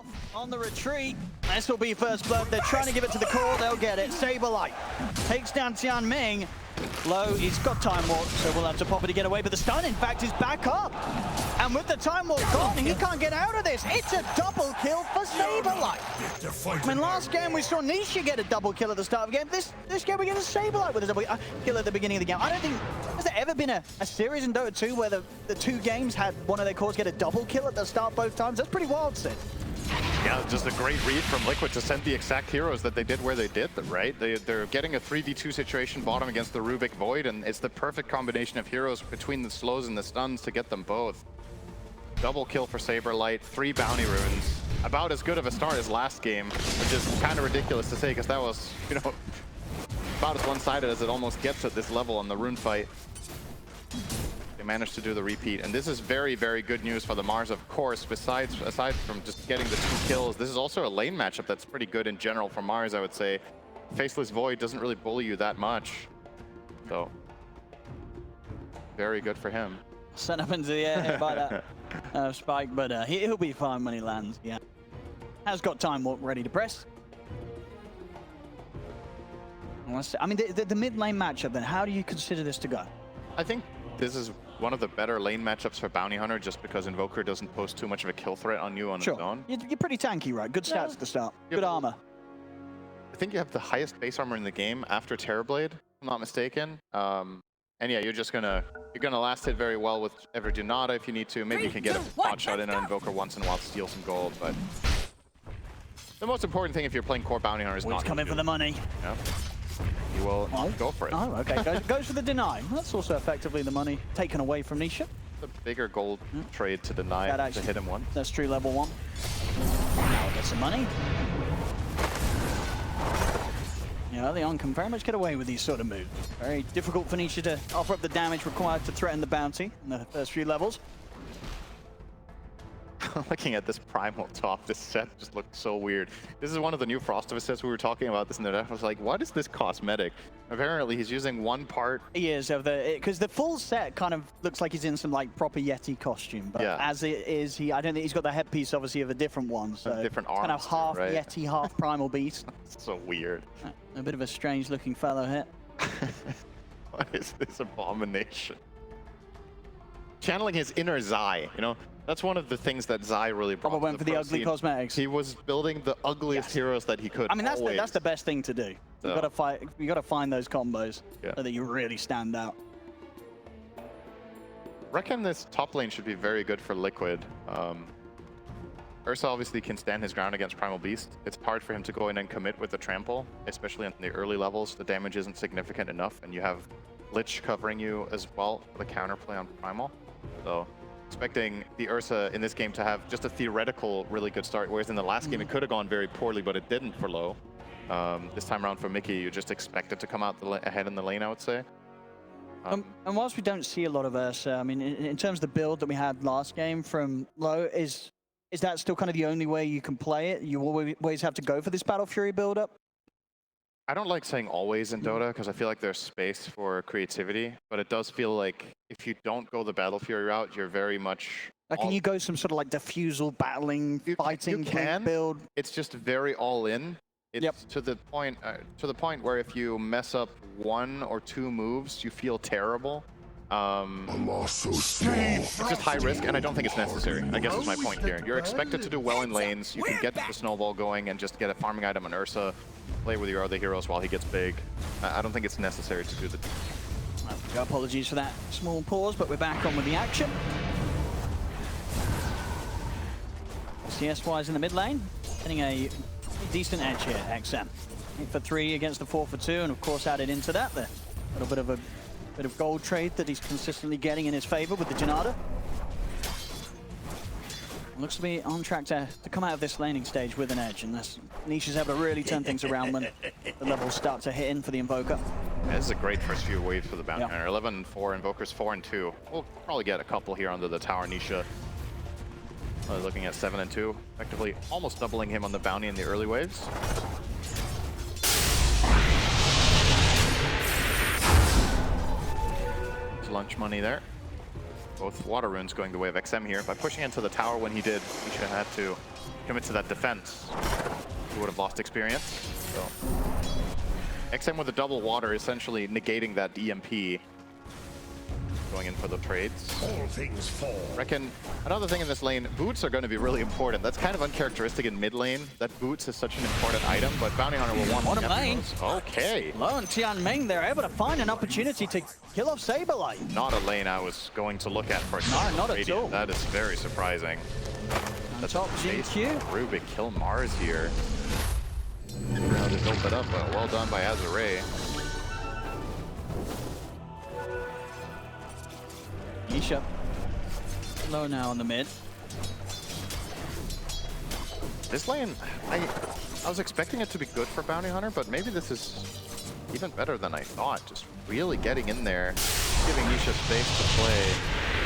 off on the retreat. This will be first blood. They're trying to give it to the core. They'll get it. Saberlight takes down Tianming. Low, he's got Time Warp, so we'll have to pop it to get away. But the stun, in fact, is back up. And with the Time Warp gone, he can't get out of this. It's a double kill for Saberlight. I mean, last game we saw Nisha get a double kill at the start of the game. This game we're getting Saberlight with a double kill at the beginning of the game. I don't think, has there ever been a series in Dota 2 where the two games had one of their cores get a double kill at the start both times? That's pretty wild, Sid. Yeah, just a great read from Liquid to send the exact heroes that they did where they did them, right? They're getting a 3v2 situation bottom against the Rubik Void, and it's the perfect combination of heroes between the slows and the stuns to get them both. Double kill for Saberlight, 3 bounty runes. About as good of a start as last game, which is kind of ridiculous to say because that was, you know, about as one-sided as it almost gets at this level on the rune fight. Managed to do the repeat, and this is very, very good news for the Mars, of course. Aside from just getting the 2 kills, this is also a lane matchup that's pretty good in general for Mars, I would say. Faceless Void doesn't really bully you that much, so very good for him. Sent up into the air by that spike, but he'll be fine when he lands. Yeah, has got Time Warp ready to press. I mean, the mid lane matchup. Then, how do you consider this to go? I think this is one of the better lane matchups for Bounty Hunter, just because Invoker doesn't pose too much of a kill threat on you on its own. You're pretty tanky, right? Good stats at the start. Good armor. I think you have the highest base armor in the game after Terrorblade, if I'm not mistaken. And yeah, you're gonna last hit very well with every Donata if you need to. Maybe you can get a pot shot in an Invoker once in a while to steal some gold, but the most important thing if you're playing core Bounty Hunter is not come in for the money. Yeah. You will go for it. Oh, okay. Goes for the deny. That's also effectively the money taken away from Nisha. The bigger gold trade to deny to hit him once. That's true, level 1. Now get some money. Yeah, Leon can very much get away with these sort of moves. Very difficult for Nisha to offer up the damage required to threaten the bounty in the first few levels. Looking at this primal top, this set just looked so weird. This is one of the new Frostivus sets. We were talking about this in the depth. I was like, what is this cosmetic? Apparently, he's using one part. He is, because the full set kind of looks like he's in some like proper Yeti costume. But as it is, I don't think he's got the headpiece, obviously, of a different one. So different arms, kind of half right? Yeti, half primal beast. It's so weird. A bit of a strange-looking fellow here. What is this abomination? Channeling his inner Zai, you know? That's one of the things that Zai really brought. Probably went for the ugly cosmetics. He was building the ugliest heroes that he could. I mean, that's the best thing to do. So. You got to find those combos so that you really stand out. Reckon this top lane should be very good for Liquid. Ursa obviously can stand his ground against Primal Beast. It's hard for him to go in and commit with the trample, especially in the early levels. The damage isn't significant enough, and you have Lich covering you as well for the counterplay on Primal. So expecting the Ursa in this game to have just a theoretical really good start, whereas in the last game it could have gone very poorly, but it didn't for Low. This time around for Mickey, you just expect it to come out ahead in the lane, I would say. And whilst we don't see a lot of Ursa, I mean, in terms of the build that we had last game from Low, is that still kind of the only way you can play it? You always have to go for this Battle Fury build-up? I don't like saying always in Dota because I feel like there's space for creativity, but it does feel like if you don't go the Battle Fury route, you're very much... Can you go some sort of like diffusal, battling, fighting build? It's just very all in. It's to the point where if you mess up 1 or 2 moves, you feel terrible. It's just high risk, and I don't think it's necessary. I guess is my point here. You're expected to do well in lanes. You can get the snowball going and just get a farming item on Ursa, play with your other heroes while he gets big. I don't think it's necessary to do the... Apologies for that small pause, but we're back on with the action. CS-wise in the mid lane, getting a decent edge here, XM. 8 for 3 against the 4 for 2, and of course added into that the little bit of gold trade that he's consistently getting in his favor with the Janata. Looks to be on track to come out of this laning stage with an edge, unless Nisha's able to really turn things around when the levels start to hit in for the Invoker. Yeah, this is a great first few waves for the Bounty Hunter. 11-4, Invokers 4-2. We'll probably get a couple here under the tower. Nisha looking at 7-2, effectively almost doubling him on the Bounty in the early waves. Lunch money there. Both water runes going the way of XM here. By pushing into the tower when he did, he should have had to commit to that defense. He would have lost experience. So XM with a double water, essentially negating that EMP. Going in for the trades. All things fall. Reckon another thing in this lane, boots are going to be really important. That's kind of uncharacteristic in mid lane, that boots is such an important item, but Bounty Hunter will want What a lane. Okay. Lo and Tianming, they're able to find an opportunity to kill off Saberlight. Not a lane I was going to look at for a No, not at all. That is very surprising. On top, GQ. Rubik kill Mars here. How to build that up, but well done by Azure. Nisha. Low now on the mid. This lane, I was expecting it to be good for Bounty Hunter, but maybe this is even better than I thought. Just really getting in there, giving Nisha space to play.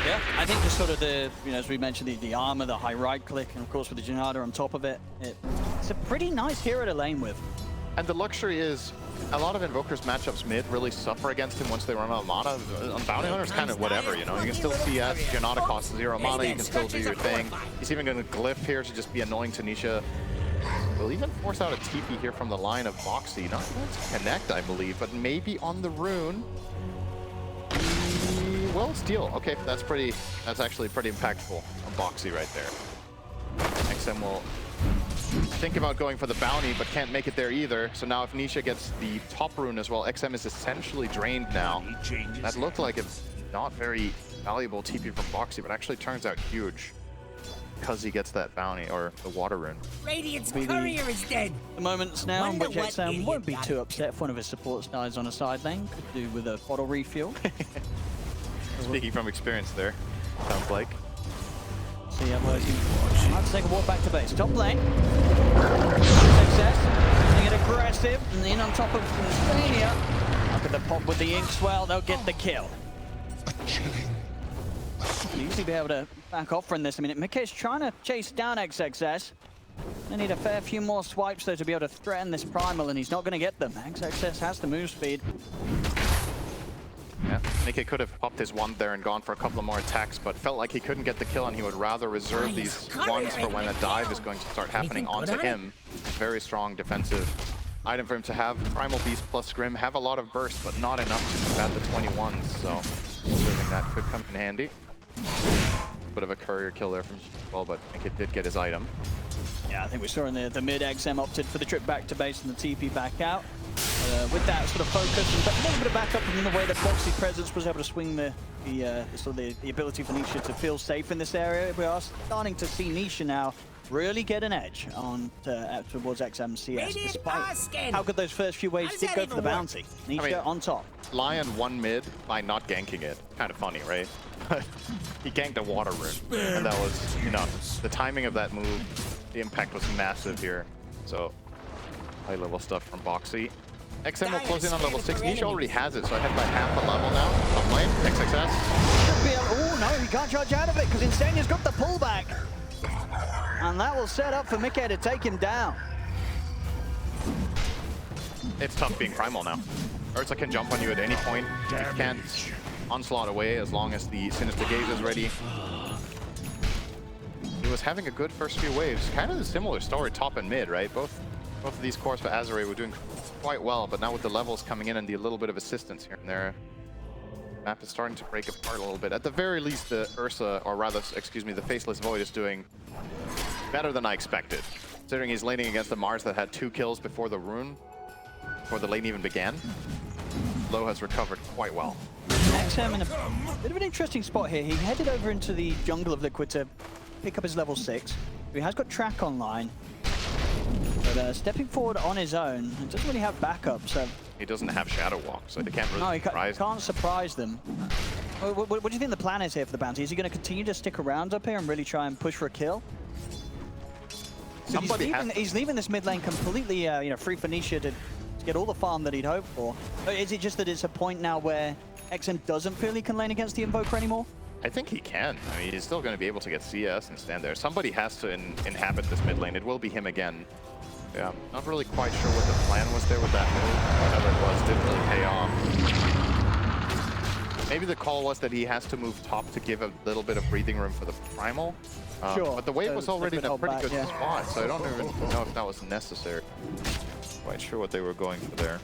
Yeah, I think just sort of the, as we mentioned, the armor, the high right click, and of course with the Janada on top of it, it's a pretty nice hero to lane with. And the luxury is, a lot of Invoker's matchups mid really suffer against him once they run out of mana. On Bounty Hunter, it's kind of whatever, you can still CS, Janada costs 0 mana, you can still do your thing. He's even going to glyph here to just be annoying to Nisha. We'll even force out a TP here from the line of Boxy. Not going to connect, I believe, but maybe on the rune. Well, steal. Okay, that's actually pretty impactful on Boxy right there. XM will think about going for the bounty, but can't make it there either. So now if Nisha gets the top rune as well, XM is essentially drained now. That looked like it's not very valuable TP from Boxy, but actually turns out huge because he gets that bounty, or the water rune. Radiant's courier is dead. The moments now in which XM won't be too upset if one of his supports dies on a side lane. Could do with a bottle refuel. Speaking from experience there, sounds like. So yeah, working. Let's take a walk back to base. Top lane. Success. They get aggressive. And in on top of Stania. Look at the pop with the Inkswell. They'll get the kill. Usually be able to back off from this. I mean, Mickey's trying to chase down XXS. They need a fair few more swipes though to be able to threaten this Primal, and he's not going to get them. XXS has the move speed. Yeah, Nikkei could have popped his wand there and gone for a couple of more attacks, but felt like he couldn't get the kill, and he would rather reserve these wands for when a dive is going to start happening onto him. Very strong defensive item for him to have. Primal Beast plus Scrim have a lot of burst, but not enough to combat the 21s, so certainly that could come in handy. Bit of a courier kill there from well, but Nikkei did get his item. Yeah, I think we saw in the mid, XM opted for the trip back to base and the TP back out. With that sort of focus and a little bit of backup in the way that Boxy presence was able to swing the ability for Nisha to feel safe in this area. We are starting to see Nisha now really get an edge on towards XM CS, despite how good those first few waves did go for the bounty. Nisha on top. Lion won mid by not ganking it. Kind of funny, right? He ganked a water rune, and that was enough. The timing of that move, the impact was massive here. So high level stuff from Boxy. XM will close in on level 6. Nisha already has it, so ahead by half a level now. Top lane, XXS. Oh no, he can't charge out of it because Insania's got the pullback. And that will set up for Mickey to take him down. It's tough being Primal now. Ursa can jump on you at any point. You can't onslaught away as long as the Sinister Gaze is ready. He was having a good first few waves. Kind of a similar story top and mid, right? Both of these cores for Azure were doing quite well, but now with the levels coming in and the little bit of assistance here and there, map is starting to break apart a little bit. At the very least, the Ursa, or rather, excuse me, the Faceless Void is doing better than I expected. Considering he's laning against the Mars that had 2 kills before the rune, before the lane even began. Low has recovered quite well. XM in a bit of an interesting spot here. He headed over into the jungle of Liquid to pick up his level 6. He has got track online. But stepping forward on his own, he doesn't really have backup, so... He doesn't have Shadow Walk, so they can't really surprise him. Can't surprise them. What do you think the plan is here for the bounty? Is he going to continue to stick around up here and really try and push for a kill? So he's leaving this mid lane completely free for Nisha to get all the farm that he'd hoped for. Or is it just that it's a point now where XM doesn't feel he can lane against the Invoker anymore? I think he can. I mean, he's still going to be able to get CS and stand there. Somebody has to inhabit this mid lane. It will be him again. Yeah, not really quite sure what the plan was there with that move. Whatever it was, didn't really pay off. Maybe the call was that he has to move top to give a little bit of breathing room for the primal. Sure. But the wave was already in a pretty back, good yeah. spot, so I don't even know if that was necessary. Quite sure what they were going for there.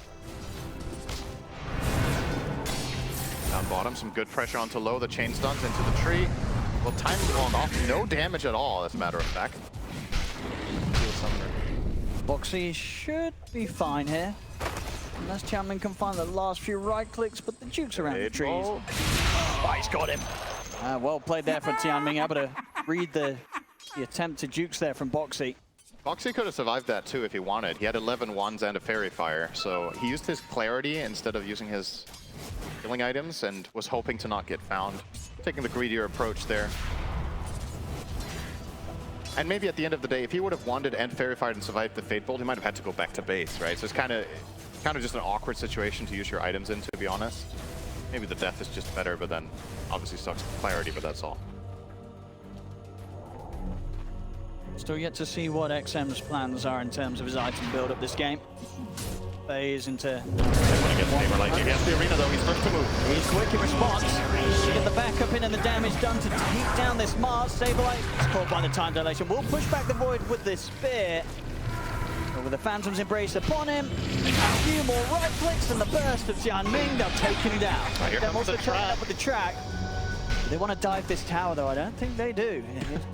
Down bottom, some good pressure onto low. The chain stuns into the tree. Well, time long off. No damage at all, as a matter of fact. Boxy should be fine here. Unless Tianming can find the last few right clicks, but the Duke's around the trees. Oh, he's got him. Well played there from Tianming, able to read the attempted Dukes there from Boxy. Boxy could have survived that too if he wanted. He had 11 wands and a fairy fire, so he used his clarity instead of using his killing items and was hoping to not get found. Taking the greedier approach there. And maybe at the end of the day, if he would have wanted and fairy fired and survived the Fate Bolt, he might have had to go back to base, right? So it's kind of just an awkward situation to use your items in, to be honest. Maybe the death is just better, but then obviously sucks the clarity, but that's all. Still yet to see what XM's plans are in terms of his item build up this game. Phase into... He has the arena though, he's first to move. He's quick in response. Get the backup in and the damage done to take down this Mars. Saberlight is caught by the time dilation. We'll push back the Void with this spear. But with the Phantom's embrace upon him, a few more right clicks and the burst of Tianming, they'll take him down. Here They're comes also the trying trap. up with the track. They want to dive this tower though, I don't think they do.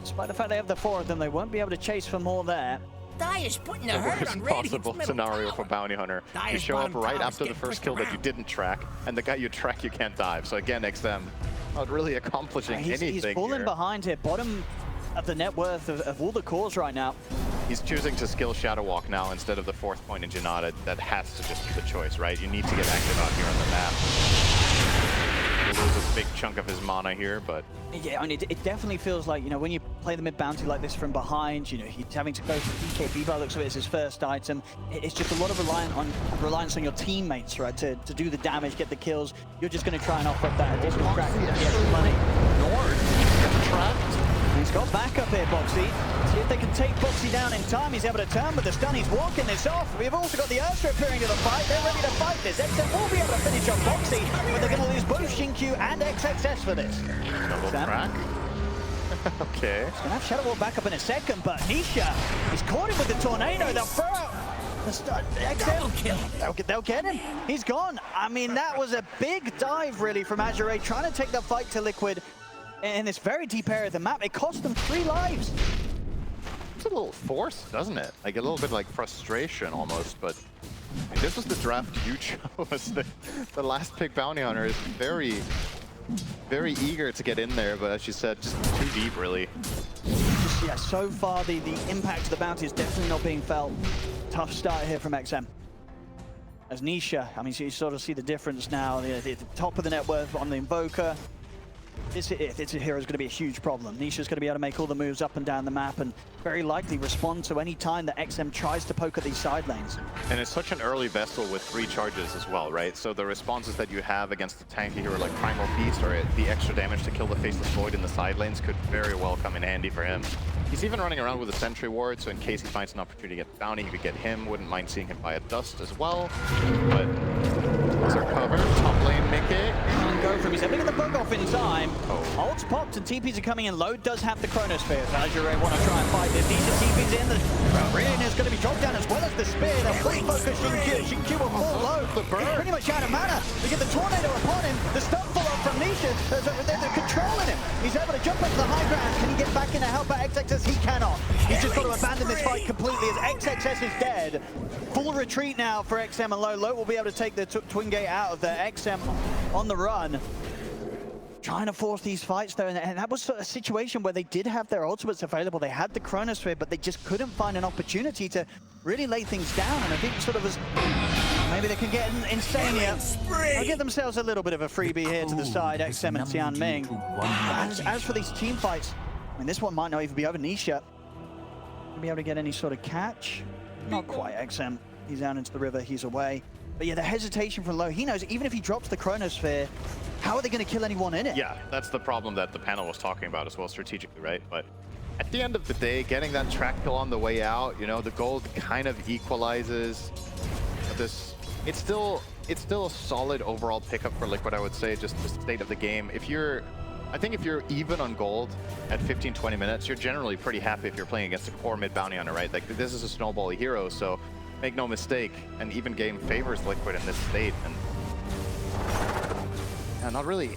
Despite the fact they have the 4 of them, they won't be able to chase for more there. Dyer's putting a The hurt worst on Radiant's possible middle scenario tower. for Bounty Hunter. You Dyer's show up bottom right tower's after the getting first pushed kill that you around. didn't track, and the guy you track you can't dive. So again, XM not really accomplishing anything He's falling here. behind here, bottom of the net worth of all the cores right now. He's choosing to skill Shadow Walk now instead of the 4th point in Janata. That has to just be the choice, right? You need to get active out here on the map. He'll lose a big chunk of his mana here, but... Yeah, I mean, it definitely feels like, you know, when you play the mid-bounty like this from behind, you know, he's having to go for DKB by the looks of it as his first item. It's just a lot of reliance on your teammates, right, to do the damage, get the kills. You're just going to try and offer up that additional crack to get the extra money. North, trapped. He's got backup here, Boxy. See if they can take Boxy down in time. He's able to turn with the stun. He's walking this off. We've also got the Azure appearing to the fight. They're ready to fight this. XM will be able to finish off Boxy, but they're going to lose both Xinkyu and XXS for this. Double track. Okay. He's going to have Shadow Wall back up in a second, but Nisha, he's caught him with the tornado. They'll throw out the stun. XM, they'll get him. He's gone. I mean, that was a big dive, really, from Azure trying to take the fight to Liquid in this very deep area of the map. It cost them 3 lives. It's a little forced, doesn't it? Like a little bit like frustration almost, but I mean, this was the draft you chose. The last pick Bounty Hunter is very, very eager to get in there, but as you said, just too deep really. Yeah, so far the impact of the bounty is definitely not being felt. Tough start here from XM. As Nisha, I mean, so you sort of see the difference now. The top of the net worth on the Invoker. This hero is going to be a huge problem. Nisha's going to be able to make all the moves up and down the map and very likely respond to any time that XM tries to poke at these side lanes. And it's such an early vessel with 3 charges as well, right? So the responses that you have against the tanky hero like Primal Beast or the extra damage to kill the Faceless Void in the side lanes could very well come in handy for him. He's even running around with a Sentry Ward, so in case he finds an opportunity to get Bounty, he could get him. Wouldn't mind seeing him buy a Dust as well. But those are covered. Top lane Mickey. And go from he's able to get the bug off in time. Oh. Ult's popped and TPs are coming in. Load does have the Chronosphere. Azure want to try and fight this. Nisha TPs in. The Rin is going to be dropped down as well as the spear. They'll fully focus Xinkyu. Xinkyu will fall low. He's pretty much out of mana. They get the tornado upon him. The stun follow from Nisha. They're controlling him. He's able to jump up to the high ground. Can he get back in to help out XXS? He cannot. He's just got to abandon this fight completely as XXS is dead. Full retreat now for XM and Low. Low will be able to take the Twin Gate out of the XM on the run. Trying to force these fights though, and that was a situation where they did have their ultimates available. They had the Chronosphere, but they just couldn't find an opportunity to really lay things down. And I think sort of as maybe they can get Insania. They'll give themselves a little bit of a freebie here to the side, XM and Tianming. As for these team fights, I mean, this one might not even be over. Nisha be able to get any sort of catch. Not quite. XM, he's out into the river, he's away. But yeah, the hesitation from Low, he knows even if he drops the Chronosphere, how are they going to kill anyone in it? Yeah, that's the problem that the panel was talking about as well strategically, right? But at the end of the day, getting that track kill on the way out, you know, the gold kind of equalizes this. It's it's still a solid overall pickup for Liquid, I would say, just the state of the game. I think if you're even on gold at 15-20 minutes, you're generally pretty happy if you're playing against a core mid bounty hunter, right? Like, this is a snowbally hero, so make no mistake, an even game favors Liquid in this state. And yeah, not really.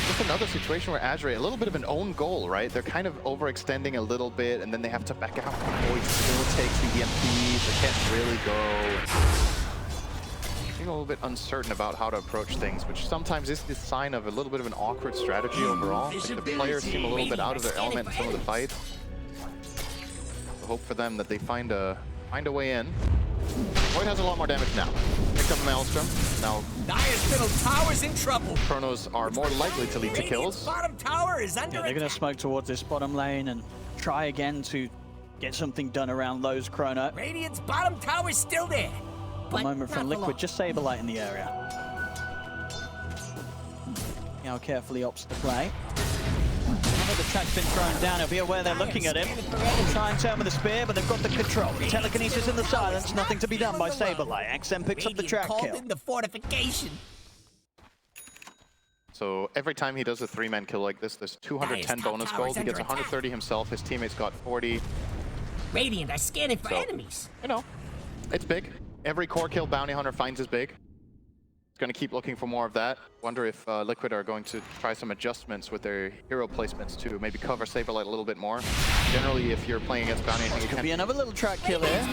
Just another situation where Azure, a little bit of an own goal, right? They're kind of overextending a little bit, and then they have to back out. Void still takes the EMPs, they can't really go. A little bit uncertain about how to approach things, which sometimes is the sign of a little bit of an awkward strategy overall. Like the players seem a little bit out of their element in some of the fights. I hope for them that they find a way in. Void has a lot more damage now. Picked up Maelstrom. Now Dire's middle tower's in trouble. Chronos are more likely to lead to kills. Bottom tower is under Yeah, they're going to smoke towards this bottom lane and try again to get something done around Lowe's Chrono. Radiant's bottom tower's still there. A moment from Liquid, just Saberlight in the area. Now carefully opts the play. Now that the track's been thrown down, he'll be aware they're looking at him. Try and turn with the spear, but they've got the control. Telekinesis in the silence, nothing to be done by Saberlight. XM picks up the track kill. In the fortification. So every time he does a 3-man kill like this, there's 210 bonus gold. He gets 130 himself, his teammates got 40. Radiant are scanning for enemies. You know, it's big. Every core kill bounty hunter finds is big. It's going to keep looking for more of that. Wonder if Liquid are going to try some adjustments with their hero placements to maybe cover Saberlight a little bit more. Generally, if you're playing against bounty hunter, could be another little track kill here.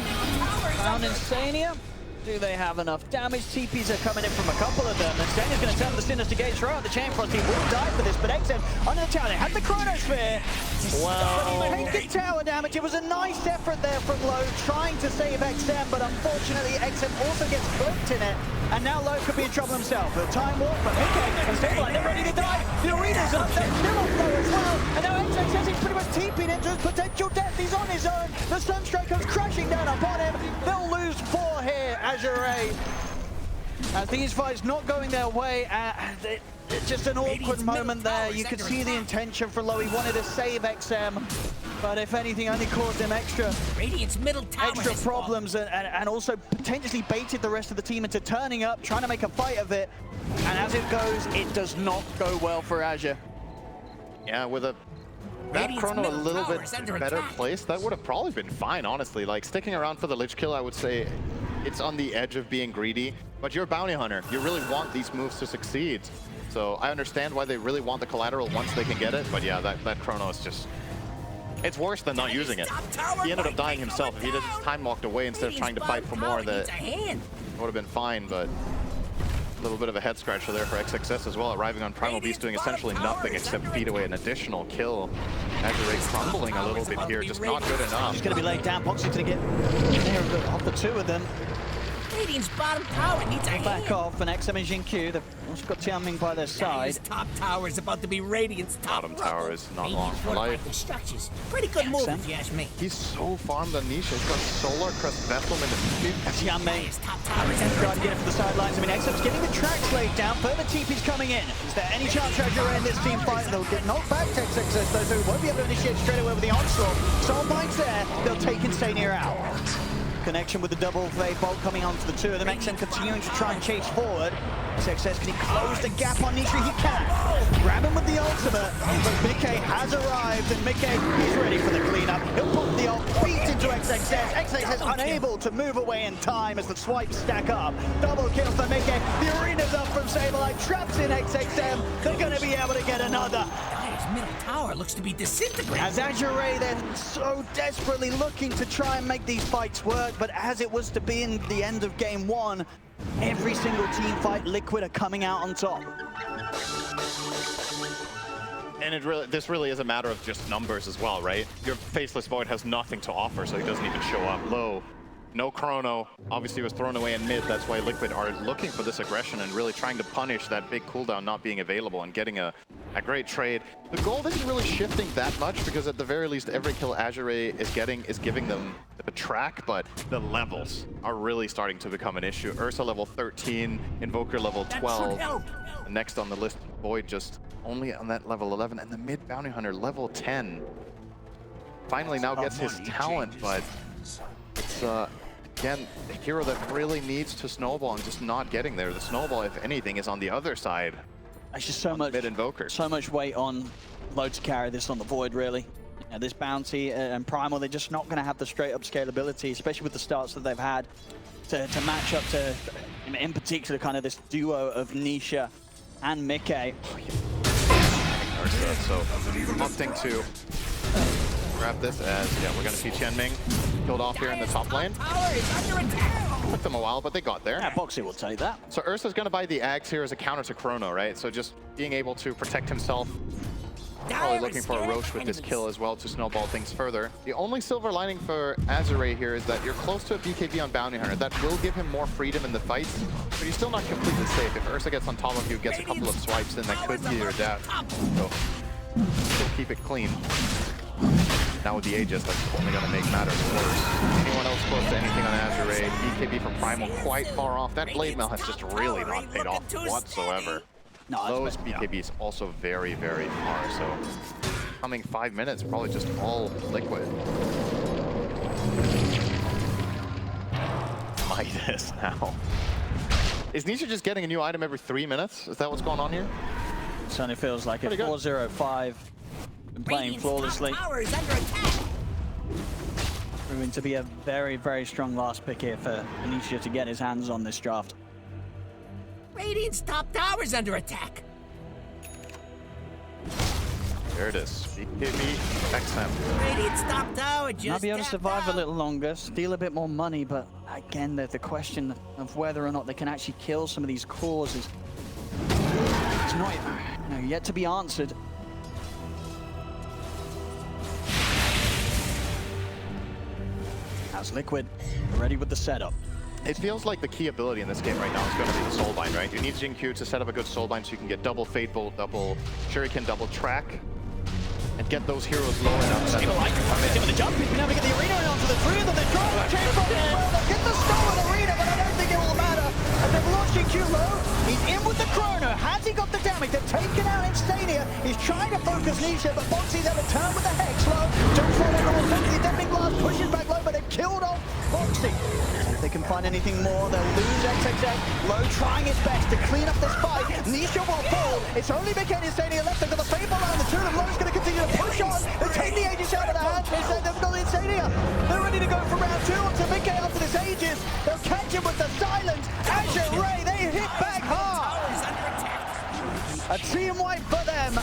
Found Insania. Do they have enough damage? TPs are coming in from a couple of them. And Zayn is going to turn the Sinister Gate, throw out the Chain Frost. He will die for this, but XM under the tower. They had the Chronosphere. Well, taking tower damage. It was a nice effort there from Lowe, trying to save XM, but unfortunately XM also gets cloaked in it. And now Lowe could be in trouble himself. A time warp from Mickey and Saberlight, they're ready to die. The arena's up there, still on Lowe as well. And now XM says he's pretty much TP'd into his potential death. He's on his own. The Sunstrike comes crashing down upon him. They'll lose 4 here. Azure, as these fights not going their way, it's just an awkward moment there. You could see the intention from Lowe. He wanted to save XM, but if anything, only caused him extra problems and also potentially baited the rest of the team into turning up, trying to make a fight of it. And as it goes, it does not go well for Azure. Yeah, with that Chrono a little bit better placed, that would have probably been fine, honestly. Like, sticking around for the Lich kill, I would say it's on the edge of being greedy, but you're a bounty hunter. You really want these moves to succeed. So I understand why they really want the collateral once they can get it, but yeah, that Chrono is just... It's worse than not using it. He ended up dying himself. If he just time walked away instead of trying to fight for more, that would have been fine, but... A little bit of a head scratcher there for XXS as well, arriving on Primal Beast doing essentially nothing except feed away an additional kill. Azure crumbling a little bit here, just not good enough. He's going to be laid down. Poxy's going to get there off the 2 of them. Radiant's bottom tower needs a back off, and XM and Jin-Q, they've also got Tianming by their side. Top tower is about to be Radiant's top bottom tower is not long for life. Pretty good move if you ask me. He's so farmed on Nisha. He's got Solar Crest Vessel in the Tianming trying to get it from the sidelines. I mean, XM's getting the tracks laid down. Further TP's coming in. Is there any chance Azure in this team fight? They'll get knocked back to XXS, though, so he won't be able to initiate straight away with the onslaught. Soulbind's there. They'll take Insania out. Connection with the double Fade Bolt coming onto the 2 of them. XM continuing to try and chase forward. XXS, can he close the gap on Nisha? He can. Grab him with the ultimate, but Mickey has arrived, and Mickey is ready for the cleanup. He'll pop the ult, beat into XXS. XXS unable to move away in time as the swipes stack up. Double kill for Mickey. The arena's up from Saberlight, traps in XXM. They're going to be able to get another. Middle tower looks to be disintegrating. As Azure, they're so desperately looking to try and make these fights work, but as it was to be in the end of game 1, every single team fight, Liquid are coming out on top. And this really is a matter of just numbers as well, right? Your Faceless Void has nothing to offer, so he doesn't even show up. Low, no Chrono, obviously was thrown away in mid. That's why Liquid are looking for this aggression and really trying to punish that big cooldown not being available and getting a great trade. The gold isn't really shifting that much because at the very least every kill Azure is getting is giving them the track, but the levels are really starting to become an issue. Ursa level 13, Invoker level 12. Next on the list, Void just only on that level 11, and the mid bounty hunter level 10. Finally now gets his talent, but it's Again, a hero that really needs to snowball and just not getting there. The snowball, if anything, is on the other side. There's just so much mid-invoker. So much weight on Low to carry this on the Void, really. You know, this Bounty and Primal, they're just not going to have the straight-up scalability, especially with the starts that they've had, to match up to, in particular, kind of this duo of Nisha and Mickey. So opting to grab this as, yeah, we're going to see Qianming killed off here in the top lane. Took them a while, but they got there. Yeah, Boxy will take that. So Ursa's going to buy the Axe here as a counter to Chrono, right? So just being able to protect himself. Probably looking for a Roche with this kill as well to snowball things further. The only silver lining for Azure here is that you're close to a BKB on Bounty Hunter. That will give him more freedom in the fights, but you're still not completely safe. If Ursa gets on top of you, gets a couple of swipes, then that could be your death. So still keep it clean. Now with the Aegis, that's only going to make matters worse. Anyone else close to anything on Azure? BKB from Primal quite far off. That Blade Mail has just really not paid off whatsoever. No, Low's BKB is also very, very far, so coming 5 minutes, probably just all liquid. Midas now. Is Nisha just getting a new item every 3 minutes? Is that what's going on here? Certainly feels like it. 4-0-5. Been playing flawlessly. Proving to be a very, very strong last pick here for Nisha to get his hands on this draft. Radiant's top tower's under attack. There it is. BKB, XM. Radiant's top tower just Might be able to tapped survive out. a little longer, steal a bit more money, but again, the question of whether or not they can actually kill some of these cores is it's not yet to be answered. How's Liquid ready with the setup? It feels like the key ability in this game right now is going to be the Soulbind, right? You need Jin Q to set up a good Soulbind so you can get double Fate Bolt, double Shuriken, double Track, and get those heroes low enough. With the jump, he's been able to get the arena onto the three of them. They drop the chain from as well. They'll get the stolen arena, but I don't think it will matter. And they've launched Jin Q low. He's in with the Chrono. Has he got the damage? They've taken out Instania. He's trying to focus Nisha, but Boxy's able to turn with the Hex low. Don't fall over the Boxy. Deafening Blast pushes back low, but they've killed off Boxy. If they can find anything more, they'll lose XXX. Low trying his best to clean up this fight. Nisha will fall. It's only Mickey and Instania left. They've got the Fable around. The two of them. Low's going to continue to push on. They take the Aegis out of the hands. Instead, they've got the Instania. They're ready to go for round two onto Mickey after this Aegis. They'll catch him with the silence. Azure Ray, they hit back hard. A team wipe for them.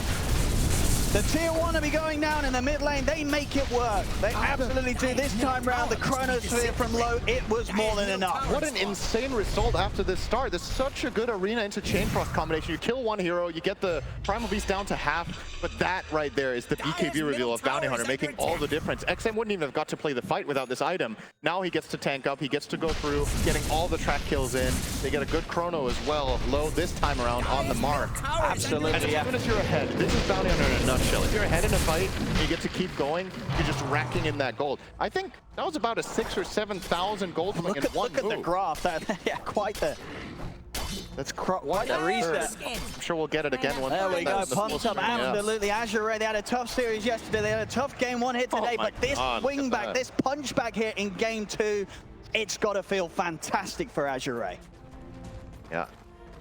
The tier 1 will be going down in the mid lane. They make it work. They absolutely do. This time round, the Chronosphere from Low, it was more than enough. What an insane result after this start. There's such a good arena into Chain Frost combination. You kill one hero, you get the Primal Beast down to half, but that right there is the BKB reveal of Bounty Hunter, making all the difference. XM wouldn't even have got to play the fight without this item. Now he gets to tank up, he gets to go through, getting all the track kills in. They get a good Chrono as well. Low this time around on the mark. Absolutely, And as soon as you're ahead, this is Bounty Hunter in a nutshell. If you're ahead in a fight, you get to keep going, you're just racking in that gold. I think that was about a 6,000 or 7,000 gold coming in one move. Look at the graph. Yeah, quite the... That's quite a reset. I'm sure we'll get it again once. There we go, pumped up, absolutely. Azure, they had a tough series yesterday. They had a tough game 1 hit today, but this wing back, this punch back here in game 2, it's got to feel fantastic for Azure. Yeah.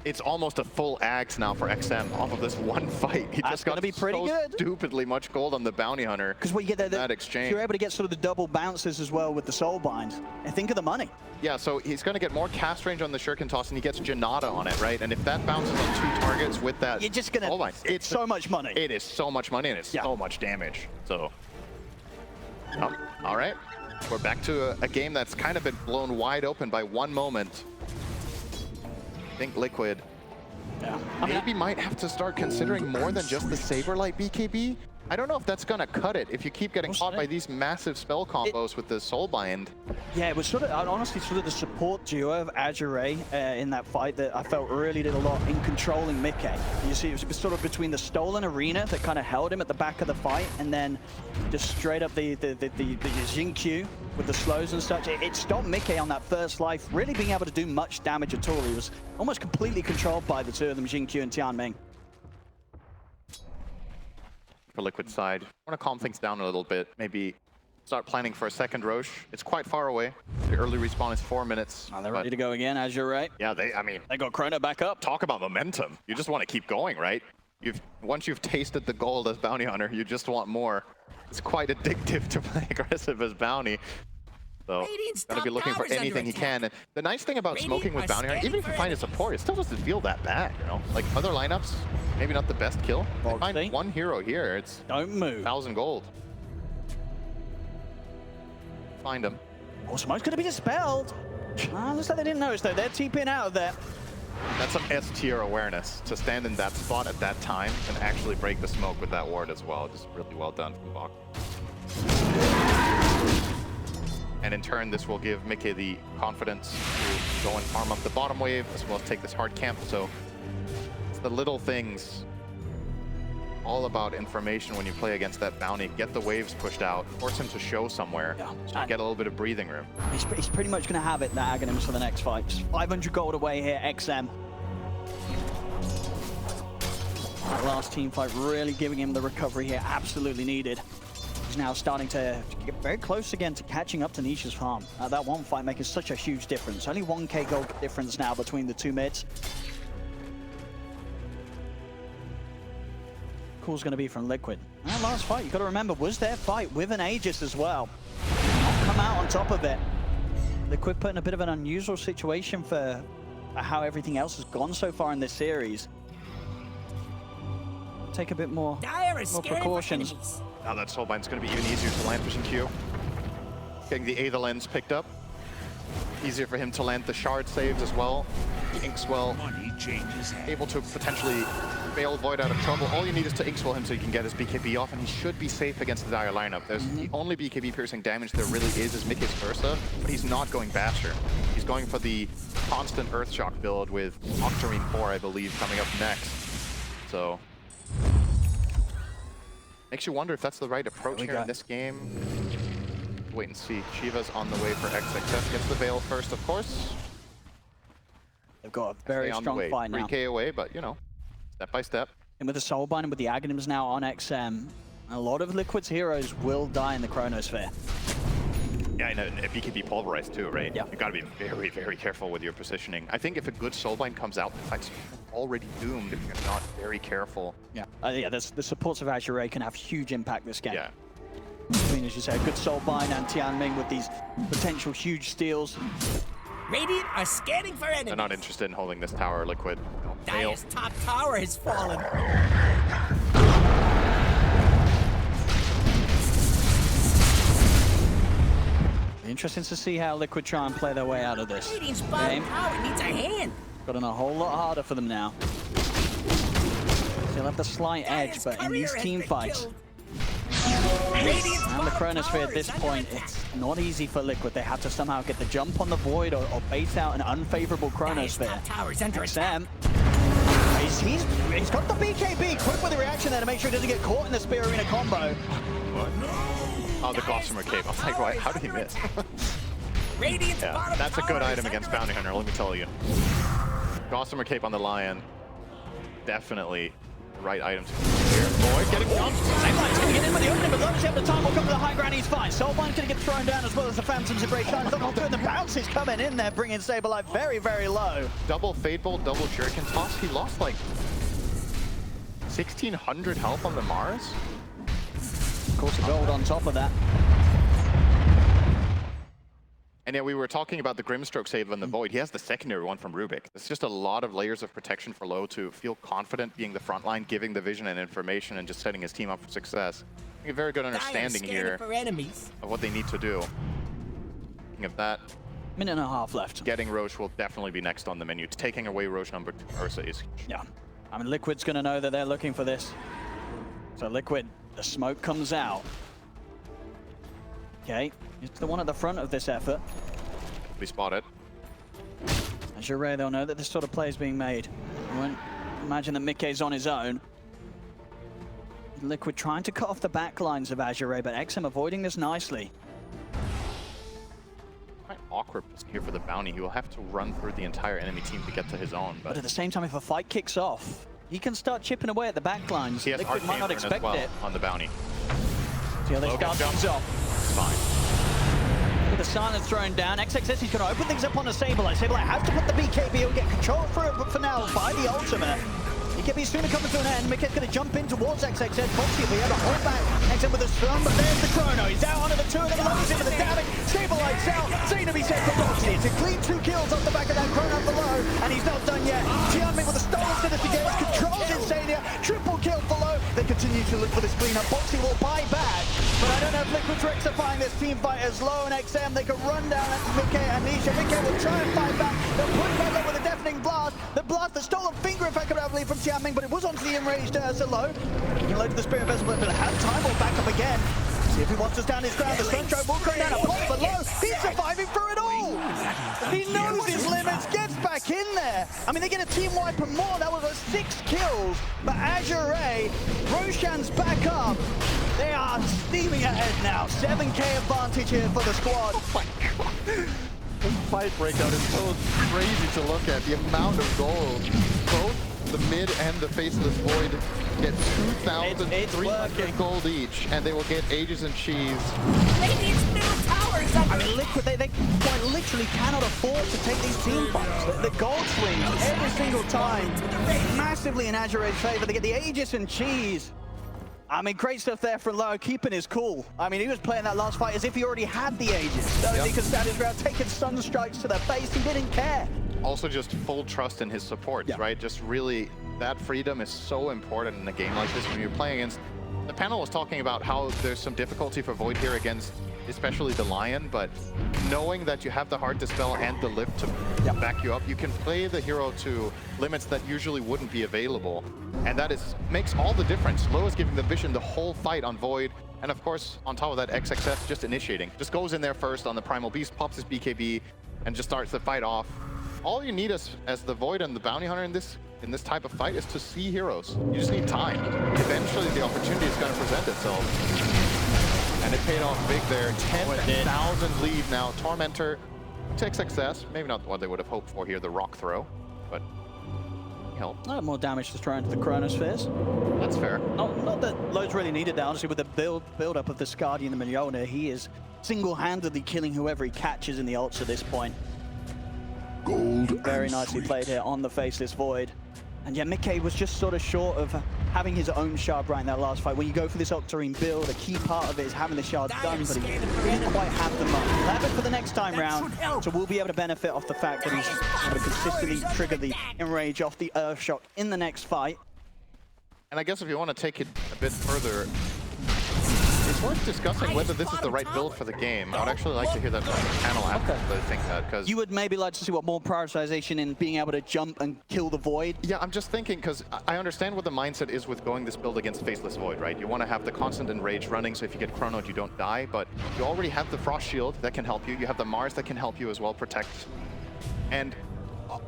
It's almost a full axe now for XM off of this one fight. He just got be pretty good. Stupidly much gold on the Bounty Hunter. Because when you get that exchange, you're able to get sort of the double bounces as well with the Soulbind. And think of the money. Yeah, so he's going to get more cast range on the Shuriken Toss, and he gets Janata on it, right? And if that bounces on 2 targets with that, you're just going to. It's so much money. It is so much money, and it's so much damage. So, all right, we're back to a game that's kind of been blown wide open by one moment. I think Liquid maybe might have to start considering more than just the Saberlight BKB. I don't know if that's going to cut it if you keep getting caught by these massive spell combos with the Soulbind. Yeah, it was sort of, honestly, sort of the support duo of Azure in that fight that I felt really did a lot in controlling Mickey. You see, it was sort of between the stolen arena that kind of held him at the back of the fight, and then just straight up the Jin Q with the slows and such. It stopped Mickey on that first life really being able to do much damage at all. He was almost completely controlled by the two of them, Jin Q and Qianming. For Liquid side, I want to calm things down a little bit. Maybe start planning for a second Roche. It's quite far away. The early respawn is 4 minutes. Oh, they're ready to go again, Azure, right? Yeah, I mean, They got Chrono back up. talk about momentum. You just want to keep going, right? Once you've tasted the gold as Bounty Hunter, you just want more. It's quite addictive to play aggressive as Bounty. So, gotta be looking for anything he can. And the nice thing about smoking with Bounty Hunter, even if you find a support, it still doesn't feel that bad, you know? Like other lineups, maybe not the best kill. They find one hero here, it's don't move. 1,000 gold. Find him. Oh, smoke's gonna be dispelled. Looks like they didn't notice though. They're TPing out of there. That's some S tier awareness to stand in that spot at that time and actually break the smoke with that ward as well. Just really well done from Bach. And in turn, this will give Mickey the confidence to go and farm up the bottom wave as well as take this hard camp. So it's the little things, all about information when you play against that Bounty. Get the waves pushed out, force him to show somewhere, so you get a little bit of breathing room. He's pretty much going to have it, the Aghanims, for the next fight. Just 500 gold away here, XM. The last team fight really giving him the recovery here, absolutely needed. He's now starting to get very close again to catching up to Nisha's farm. That one fight making such a huge difference. Only 1k gold difference now between the two mids. Call's going to be from Liquid. And that last fight, you've got to remember, was their fight with an Aegis as well. Come out on top of it. Liquid put in a bit of an unusual situation for how everything else has gone so far in this series. Take a bit more precautions. Now that Soulbind's going to be even easier to land pushing Q. Getting the Aether Lens picked up. Easier for him to land the shard saves as well. The Inkswell able to potentially bail Void out of trouble. All you need is to Inkswell him so you can get his BKB off, and he should be safe against the Dire lineup. There's the only BKB piercing damage there really is Mickey's Versa, but he's not going Basher. He's going for the constant Earthshock build with Octarine 4, I believe, coming up next. So makes you wonder if that's the right approach here in this game. Wait and see. Shiva's on the way for XXF. Gets the Veil first, of course. They've got a very strong fight now. 3k away, but you know, step by step. And with the Soulbind and with the Aghanims now on XM, a lot of Liquid's heroes will die in the Chronosphere. Yeah, and BKB pulverized too, right? Yeah. You've got to be very, very careful with your positioning. I think if a good Soulbind comes out, the fight's already doomed if you're not very careful. Yeah, the supports of Azure can have huge impact this game. Yeah. I mean, as you say, a good Soulbind and Tianming with these potential huge steals. Radiant are scanning for enemies. They're not interested in holding this tower, Liquid. Dire's top tower has fallen. Interesting to see how Liquid try and play their way out of this. Radiant's bottom tower needs a hand. Gotten a whole lot harder for them now. They'll have the slight edge, but in these team fights, and the Chronosphere at this point, it's not easy for Liquid. They have to somehow get the jump on the Void or bait out an unfavorable Chronosphere. XM, he's got the BKB. Quick with the reaction there to make sure he doesn't get caught in the Spear Arena combo. What? Oh, the Gossamer Cape. I was like, why? How did he miss? Yeah, that's a good item against Bounty Hunter, let me tell you. Gossamer Cape on the Lion. Definitely the right item to here. Void getting jumped. Sabeline's going to get in with the opening, but Longship at the time will come to the high ground. He's fine. Soulbind's going to get thrown down as well as the Phantoms of Great Shine. The bounce is coming in there, bringing Saberlight very, very low. Double Fade Bolt, double Shuriken toss. He lost like 1,600 health on the Mars. Of course, the gold on top of that. And yeah, we were talking about the Grimstroke save on the Void. He has the secondary one from Rubik. It's just a lot of layers of protection for Low to feel confident being the front line, giving the vision and information, and just setting his team up for success. I think a very good understanding here of what they need to do. Thinking of that. Minute and a half left. Getting Roche will definitely be next on the menu. Taking away Roche number 2 Ursa is huge. Yeah. I mean, Liquid's going to know that they're looking for this. So Liquid, the smoke comes out. Okay, it's the one at the front of this effort. We spotted. Azure, they'll know that this sort of play is being made. You won't imagine that Mickey's on his own. Liquid trying to cut off the back lines of Azure, but XM avoiding this nicely. Quite awkward here for the Bounty. He will have to run through the entire enemy team to get to his own. But at the same time, if a fight kicks off, he can start chipping away at the back lines. He has Liquid might not expect it on the Bounty. See how they start things off. fine. With the silence thrown down, XXS he's going to open things up on a Sableye. Sableye has to put the BKB and get control through it, but for now, by the ultimate, BKB soon coming to an end. Mickey's going to jump in towards XXS. Boxy, we have to hold back. XXS with a stun, but there's the chrono. He's out onto the two of them, loads into the damage. Sableye out. Zayn to be set for Boxy. It's a clean 2 kills off the back of that chrono below, and he's not done yet. Tianming with a stolen finish against, controls Insania. Triple kill below. They continue to look for this cleanup. Boxy will buy back, but I don't know if Liquid's rectifying this team fight as low and XM. They can run down at Mickey and Nisha. Mickey will try and fight back. They'll push back up with a deafening blast. The blast, the stolen finger effect, I believe, from Tianming, but it was onto the enraged Zalo. He can load to the Spirit Vessel, but has time. Will back up again. See if he wants to stand his ground. The Sunshine will come down a pop below. He's surviving through it all. He knows his limits, gets back in there. I mean, they get a team wipe and more. That was a 6 kills. But Azure, Roshan's back up. They are steaming ahead now. 7K advantage here for the squad. Oh my god. This fight breakout is so crazy to look at. The amount of gold. Both the mid and the Faceless Void get 2,300 gold each, and they will get Aegis and Cheese. Radiant's middle tower is under I mean, Liquid, they quite literally cannot afford to take these team fights. The gold swings every single time, massively in Azure's favor. They get the Aegis and Cheese. I mean, great stuff there from Low, keeping his cool. I mean, he was playing that last fight as if he already had the Aegis. So he could stand his ground, taking stun strikes to the face. He didn't care. Also just full trust in his support, right? Just really, that freedom is so important in a game like this when you're playing against... The panel was talking about how there's some difficulty for Void here against especially the Lion, but knowing that you have the Hard Dispel and the Lift to back you up, you can play the hero to limits that usually wouldn't be available. And that makes all the difference. Low is giving the Vision the whole fight on Void, and of course, on top of that, XXS just initiating. Just goes in there first on the Primal Beast, pops his BKB, and just starts the fight off. All you need as the Void and the Bounty Hunter in this type of fight is to see heroes. You just need time. Eventually the opportunity is going to present itself. And it paid off big there. 10,000 lead now. Tormentor takes XS. Maybe not what they would have hoped for here, the rock throw, but help. More damage to throw into the Chronospheres. That's fair. Not that Lowe's really needed that. Honestly, with the build up of the Scardian and the Mjolnir, he is single-handedly killing whoever he catches in the ults at this point. Gold Very nicely played here on the Faceless Void. And yeah, Mickey was just sort of short of having his own shard right in that last fight. When you go for this Octarine build, a key part of it is having the shard done, but he didn't quite have the money. We'll have it for the next time round, so we'll be able to benefit off the fact that he's able to consistently trigger the Enrage off the Earthshock in the next fight. And I guess if you want to take it a bit further, it's worth discussing whether this is the right build for the game. I would actually like to hear that from the panel after they think that, because... You would maybe like to see what more prioritization in being able to jump and kill the Void? Yeah, I'm just thinking, because I understand what the mindset is with going this build against Faceless Void, right? You want to have the constant Enrage running, so if you get chronoed, you don't die, but you already have the Frost Shield that can help you. You have the Mars that can help you as well, protect. And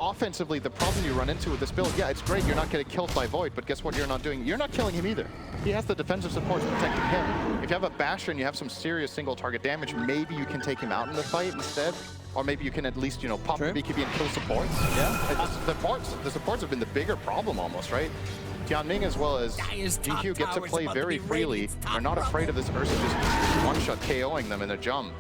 offensively, the problem you run into with this build, yeah, it's great, you're not getting killed by Void, but guess what you're not doing? You're not killing him either. He has the defensive supports protecting him. If you have a Basher and you have some serious single target damage, maybe you can take him out in the fight instead. Or maybe you can at least, you know, pop the BKB and kill supports. Yeah. The supports have been the bigger problem almost, right? Tianming as well as GQ get to play very freely. They're not afraid of this Ursa just one-shot KOing them in a jump.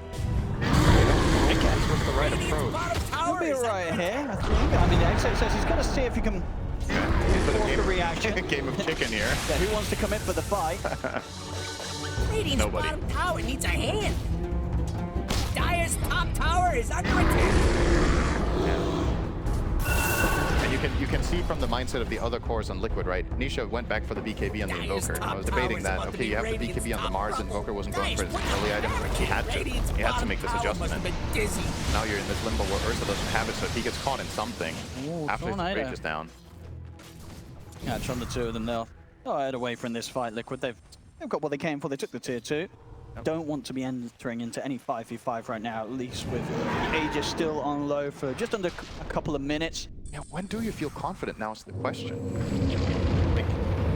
What's the right approach? He'll be right here, I think. I mean, XO says he's got to see if he can force the reaction. Game of chicken here. Yeah, who wants to commit for the fight? Radiant's bottom tower needs a hand. Dire's top tower is under attack. And you can see from the mindset of the other cores on Liquid, right? Nisha went back for the BKB on the Invoker. I was debating that. Okay, you have the BKB on the Mars, Invoker wasn't going for his early item. He had to make this adjustment. Now you're in this limbo where Ursa doesn't have it, so if he gets caught in something after his rage is down. Yeah, from the two of them, they'll head away from this fight, Liquid. They've got what they came for. They took the tier 2. Don't want to be entering into any 5v5 right now, at least with the Aegis still on low for just under a couple of minutes. Yeah, when do you feel confident now is the question. Like,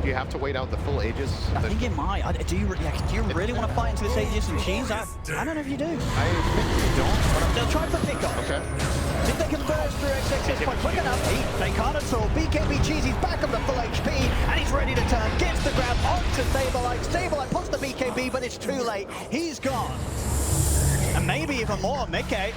do you have to wait out the full Aegis? I think it might. Do you really want to fight into this Aegis and Cheese? I don't know if you do. I think you don't. They'll try for pickup. Okay. See if they can burst through XXS quite quick enough. They can't at all. BKB Cheese, he's back up to full HP, and he's ready to turn. Gets the grab onto Sableye. Sableye puts the BKB, but it's too late. He's gone. And maybe even more. Mickey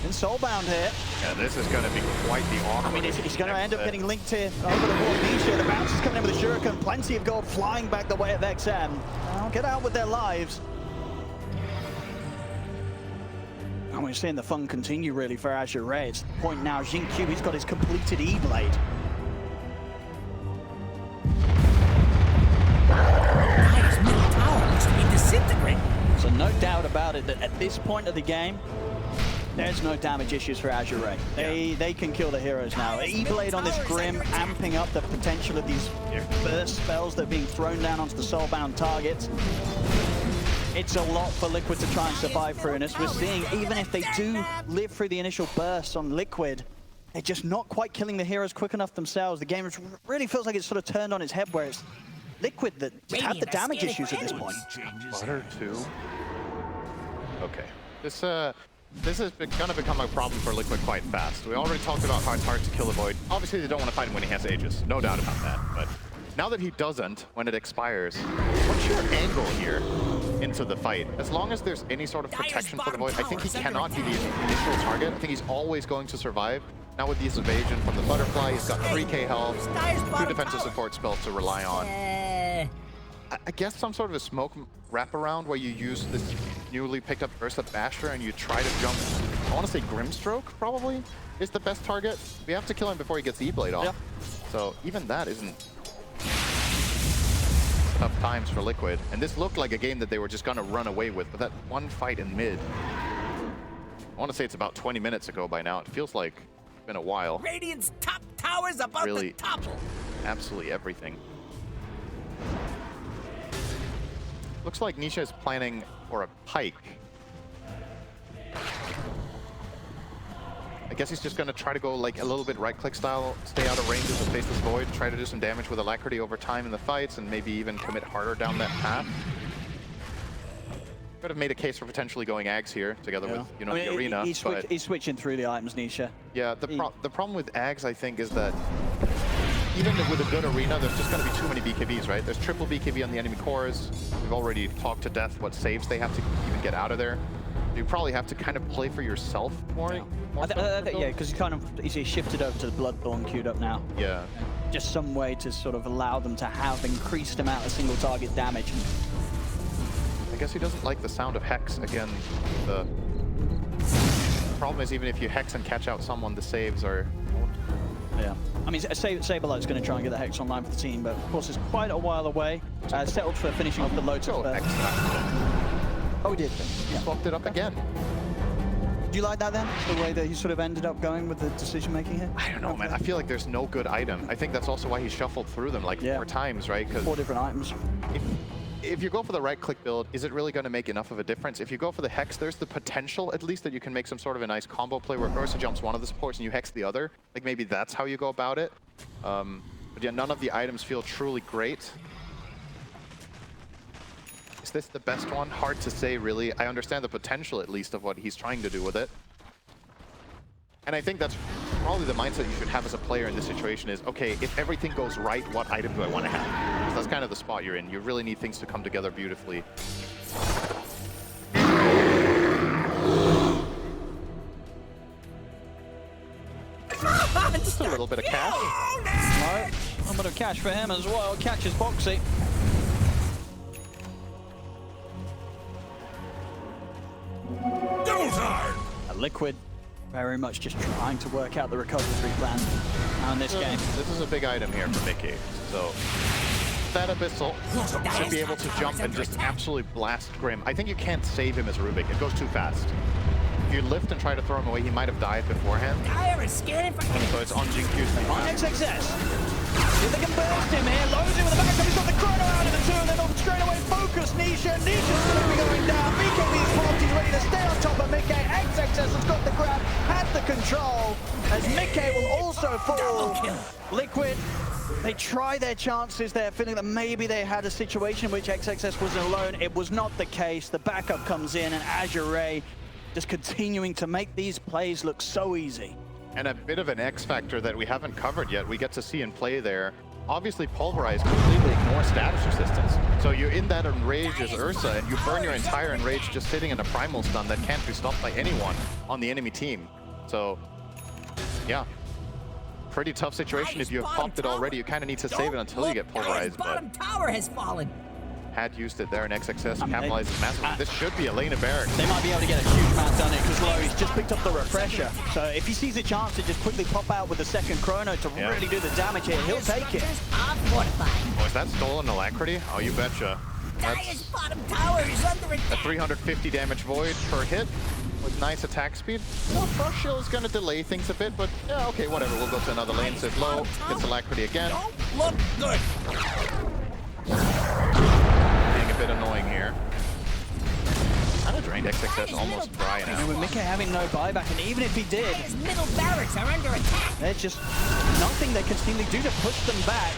in soulbound here. Yeah, this is going to be quite the awkward. I mean, he's going to end up getting linked here over the wall. Nisha, the bounce is coming in with a shuriken. Plenty of gold flying back the way of XM. Now get out with their lives. And we're seeing the fun continue really for Azure. It's the point now. Jinkyu, he's got his completed E-Blade. Dyer's middle tower looks to be disintegrating. So no doubt about it that at this point of the game, there's no damage issues for Azure. They can kill the heroes now. E-Blade on this Grim, amping up the potential of these burst spells that are being thrown down onto the soulbound targets. It's a lot for Liquid to try and survive through, and as we're seeing, even if they do live through the initial bursts on Liquid, they're just not quite killing the heroes quick enough themselves. The game really feels like it's sort of turned on its head, where it's Liquid that just have the damage issues at this point. Butter 2. Okay. This is going to become a problem for Liquid quite fast. We already talked about how it's hard to kill the Void. Obviously, they don't want to fight him when he has Aegis. No doubt about that. But now that he doesn't, when it expires, what's your angle here into the fight? As long as there's any sort of protection for the Void, I think he cannot be the initial target. I think he's always going to survive. Now with this evasion from the Butterfly, he's got 3k health, 2 defensive support spells to rely on. I guess some sort of a smoke wraparound where you use this newly picked up Ursa Basher and you try to jump. I want to say Grimstroke probably is the best target. We have to kill him before he gets the E-Blade off. Yeah. So even that isn't tough times for Liquid. And this looked like a game that they were just going to run away with. But that one fight in mid, I want to say it's about 20 minutes ago by now. It feels like it's been a while. Radiant's top tower's about Really, to topple. absolutely everything. Looks like Nisha is planning for a pike. I guess he's just going to try to go like a little bit right-click style, stay out of range of the Faceless Void, try to do some damage with Alacrity over time in the fights, and maybe even commit harder down that path. Could have made a case for potentially going Ags here, together with, you know, the arena. He's switching through the items, Nisha. Yeah, the problem with Ags, I think, is that even with a good arena, there's just going to be too many BKBs, right? There's triple BKB on the enemy cores. We've already talked to death what saves they have to even get out of there. You probably have to kind of play for yourself more. Yeah, because he's shifted over to the Bloodthorn queued up now. Yeah. Just some way to sort of allow them to have increased amount of single target damage. I guess he doesn't like the sound of Hex again. The problem is even if you Hex and catch out someone, the saves are... Yeah. I mean, Saberlight's going to try and get the Hex online for the team, but of course it's quite a while away. Settled for finishing off the Lotus. Oh, he did. He swapped it up again. Do you like that then? The way that he sort of ended up going with the decision making here? I don't know, man. I feel like there's no good item. I think that's also why he shuffled through them like 4 times, right? 4 different items. If you go for the right-click build, is it really going to make enough of a difference? If you go for the Hex, there's the potential, at least, that you can make some sort of a nice combo play where Ursa jumps one of the supports and you Hex the other. Like, maybe that's how you go about it. But yeah, none of the items feel truly great. Is this the best one? Hard to say, really. I understand the potential, at least, of what he's trying to do with it. And I think that's probably the mindset you should have as a player in this situation is, okay, if everything goes right, what item do I want to have? Because that's kind of the spot you're in. You really need things to come together beautifully. Just a little bit of cash. Right. A little bit of cash for him as well. Catches Boxy. A Liquid very much just trying to work out the recovery plan on this game. This is a big item here for Mickey. So that Abyssal should be able to jump and just absolutely blast Grim. I think you can't save him as Rubik. It goes too fast. If you lift and try to throw him away, he might have died beforehand. So it's on Jinkyu. On XXS. If they can burst him here, loads him with the backup. He's got the chrono out of the two, and then they'll straight away focus Nisha. Nisha's going to be going down. BKB's popped. He's ready to stay on top of Mickey. XXS has got the grab, had the control, as Mickey will also fall. Liquid, they try their chances there, feeling that maybe they had a situation in which XXS was alone. It was not the case. The backup comes in, and Azure just continuing to make these plays look so easy. And a bit of an X factor that we haven't covered yet. We get to see in play there obviously Pulverize completely ignores status resistance. So you're in that enrage as Ursa, and you burn your entire enrage just sitting in a primal stun that can't be stopped by anyone on the enemy team. So, yeah. Pretty tough situation. If you have popped it already, you kind of need to save it until you get Pulverized. Bottom tower has fallen. Had used it there in XXS, capitalizes massively. This should be a lane of barracks. They might be able to get a huge amount done here because Low, he's just picked up the refresher. So if he sees a chance to just quickly pop out with the second chrono to really do the damage here, he'll take it. Oh, is that stolen alacrity? Oh, you betcha. That's bottom tower is under attack. A 350 damage void per hit with nice attack speed. Well, Frost Shield is going to delay things a bit, but yeah, okay, whatever. We'll go to another lane. Says Low, gets alacrity again. Don't look good. Being a bit annoying here. Kind of drained XXS almost dry now. And with Mickey having no buyback, and even if he did, His middle barracks are under attack. there's just nothing they can seem to do to push them back.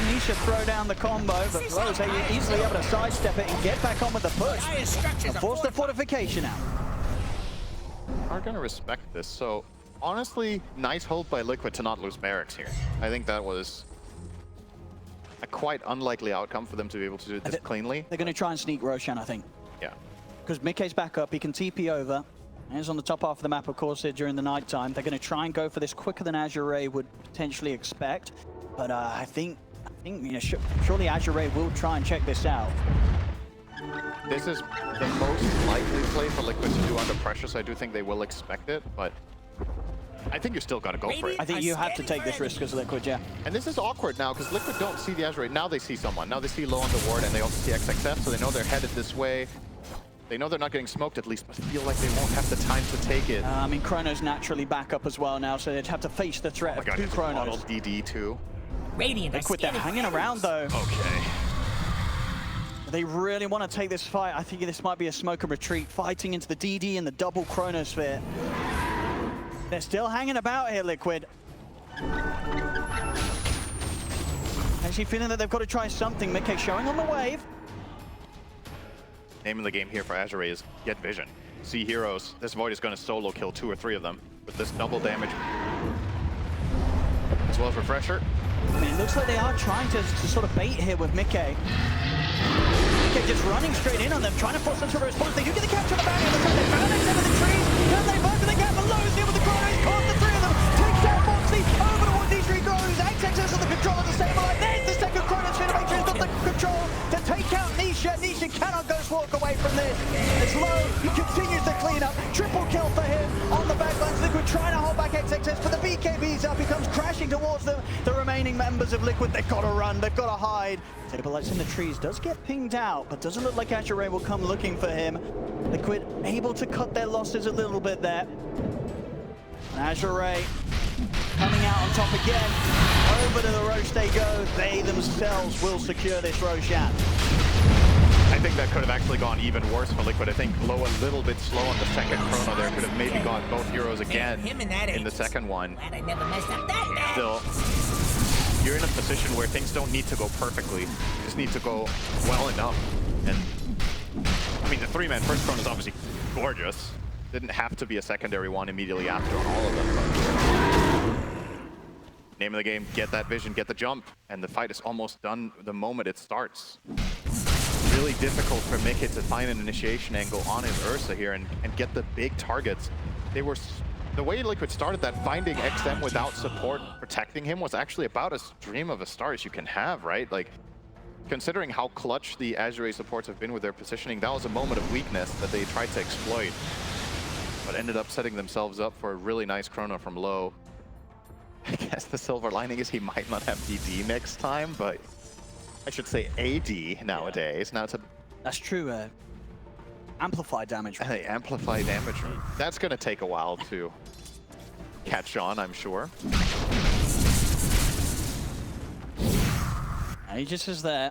Nisha throw down the combo, but Low's easily able to sidestep it and get back on with the push. And force the fortification out. Are going to respect this. So, honestly, nice hold by Liquid to not lose barracks here. I think that was a quite unlikely outcome for them to be able to do this cleanly. They're going to try and sneak Roshan, I think. Yeah. Because Mickey's back up, he can TP over. And he's on the top half of the map, of course, here during the night time. They're going to try and go for this quicker than Azure would potentially expect. But I think you know, surely Azure will try and check this out. This is the most likely play for Liquid to do under pressure, so I do think they will expect it, but I think you still got to go for it. I think you have to take this risk as Liquid, yeah. And this is awkward now, because Liquid don't see the Azure. Now they see someone. Now they see Low on the ward, and they also see XXF, so they know they're headed this way. They know they're not getting smoked at least, but feel like they won't have the time to take it. I mean, Chrono's naturally back up as well now, so they'd have to face the threat of two Chronos. DD too. Liquid, they're hanging around though. Okay. They really want to take this fight. I think this might be a smoke and retreat, fighting into the DD and the double Chronosphere. They're still hanging about here, Liquid. Actually feeling that they've got to try something. Mickey showing on the wave. Name of the game here for Azure is get vision. See heroes. This Void is going to solo kill 2 or 3 of them with this double damage. As well as refresher. I mean, it looks like they are trying to sort of bait here with Mickey. Mickey just running straight in on them, trying to force them to a response. They do get the capture on the back of the side. They found it over the trees. Can they burn to the gap? Below is here with the Chronos. Caught the 3 of them. Takes down Foxy. Over towards these 3 Chronos. XXS on the control of the Saberlight. There's the second Chronosphere to make sure he's got the control to take out Nisha. Nisha cannot go walk away from this. It's Low. He continues to clean up. Triple kill for him on the backlines. Liquid trying to hold back XXS, but the BKB's up. He comes crashing towards them. The remaining members of Liquid, they've got to run. They've got to hide. Saberlight's in the trees. Does get pinged out, but doesn't look like Azure will come looking for him. Liquid able to cut their losses a little bit there. And Azure coming out on top again. Over to the Roche they go. They themselves will secure this Roshan. I think that could have actually gone even worse for Liquid. I think Low a little bit slow on the second chrono there. Could have maybe got both heroes again in the second one. Glad I never messed up that bad. Still, you're in a position where things don't need to go perfectly. You just need to go well enough. And I mean, the 3-man first chrono is obviously gorgeous. Didn't have to be a secondary one immediately after on all of them. But name of the game, get that vision, get the jump. And the fight is almost done the moment it starts. Really difficult for Mickey to find an initiation angle on his Ursa here and get the big targets. They were, the way Liquid started that, finding XM without support protecting him was actually about as dream of a start as you can have, right? Like, considering how clutch the Azure supports have been with their positioning, that was a moment of weakness that they tried to exploit, but ended up setting themselves up for a really nice chrono from Low. I guess the silver lining is he might not have DD next time, but I should say AD nowadays. Yeah. Now it's a... That's true. Amplify damage rate. Hey, amplify damage rate. That's going to take a while to catch on, I'm sure. And he just is there.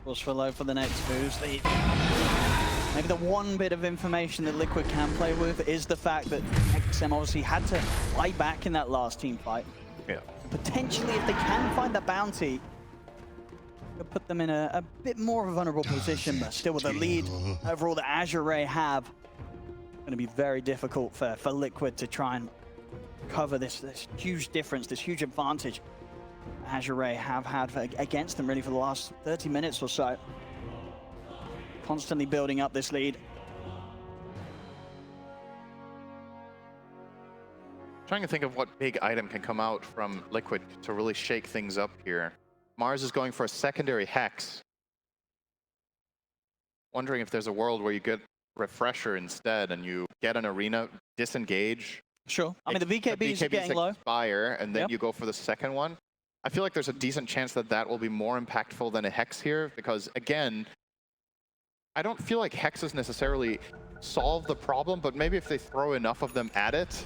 Was for Low for the next boost. Maybe the one bit of information that Liquid can play with is the fact that XM obviously had to fly back in that last team fight. Yeah. Potentially, if they can find the bounty, it'll put them in a bit more of a vulnerable position, but still with the lead overall that Azure have. Going to be very difficult for Liquid to try and cover this huge difference, this huge advantage Azure have had against them really for the last 30 minutes or so. Constantly building up this lead. Trying to think of what big item can come out from Liquid to really shake things up here. Mars is going for a secondary Hex. Wondering if there's a world where you get Refresher instead and you get an Arena, disengage. Sure. I mean, the BKBs are getting low. Expire, and then you go for the second one. I feel like there's a decent chance that that will be more impactful than a Hex here, because again, I don't feel like Hexes necessarily solve the problem, but maybe if they throw enough of them at it,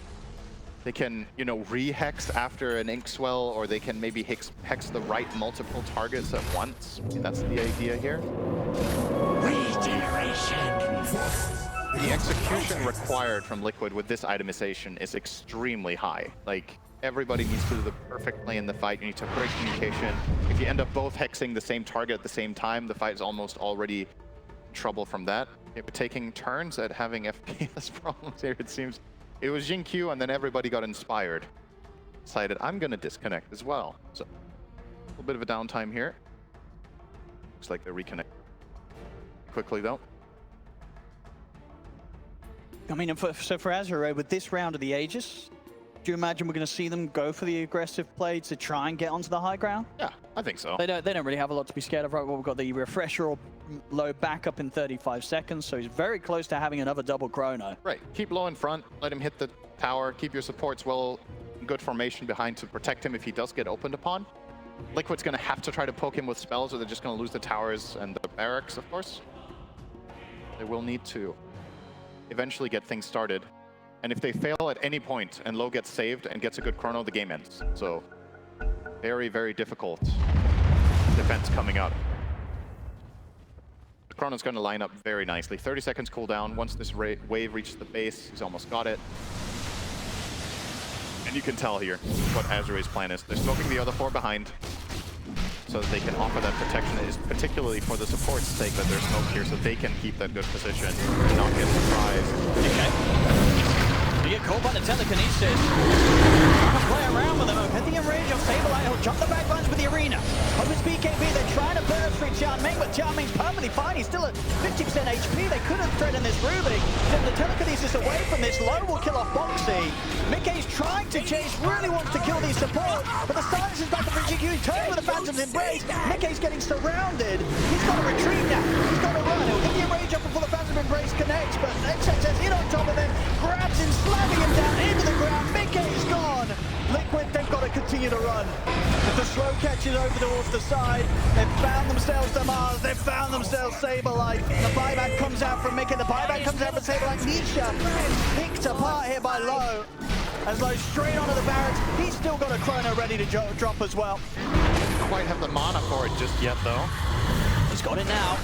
they can, you know, re-hex after an Inkswell, or they can maybe hex the right multiple targets at once. Maybe that's the idea here. The execution required from Liquid with this itemization is extremely high. Like, everybody needs to do the perfect play in the fight. You need to have great communication. If you end up both hexing the same target at the same time, the fight is almost already in trouble from that. If we're taking turns at having FPS problems here, it seems. It was Jin-Q, and then everybody got inspired. Decided, I'm going to disconnect as well. So, a little bit of a downtime here. Looks like they're reconnecting quickly, though. I mean, so for Azure, with this round of the Aegis, do you imagine we're going to see them go for the aggressive play to try and get onto the high ground? Yeah, I think so. They don't really have a lot to be scared of, right? Well, we've got the Refresher or low backup in 35 seconds, so he's very close to having another double chrono. Right, keep low in front, let him hit the tower, keep your supports well, good formation behind to protect him if he does get opened upon. Liquid's going to have to try to poke him with spells, or they're just going to lose the towers and the barracks, of course. They will need to eventually get things started. And if they fail at any point and Low gets saved and gets a good chrono, the game ends. So, very, very difficult defense coming up. The chrono's going to line up very nicely. 30 seconds cooldown. Once this wave reaches the base, he's almost got it. And you can tell here what Azure's plan is. They're smoking the other four behind, so that they can offer that protection. It is particularly for the support's sake that they're smoked here, so they can keep that good position and not get surprised. Okay. You get caught by the telekinesis. Trying to play around with him. Hit the enrage of Sableye. He'll jump the backlines with the Arena. Of his BKB, they're trying to burst through Jianming, but Jianming's perfectly fine. He's still at 50% HP. They couldn't threaten this Rubik. Then the telekinesis away from this. Low will kill off Boxy. Mickey's trying to chase, really wants to kill these supports, but the silence is back up for GQ. He's turning with the Phantom's Embrace. Mickey's getting surrounded. He's got to retreat now. He's got to run. He'll get the enrage up before the Phantom's Embrace connects, but XXS in on top of him, grabs him, slamming him down into the ground. Mickey's gone. Liquid, they've got to continue to run. If the slow catches over towards the side, they've found themselves the Mars, they've found themselves Saberlight. The buyback comes out from Mickey, the buyback comes out from Saberlight. Nisha picked apart here by Low. As Low straight onto the barracks, he's still got a chrono ready to drop as well. Don't quite have the mana for it just yet, though. He's got it now.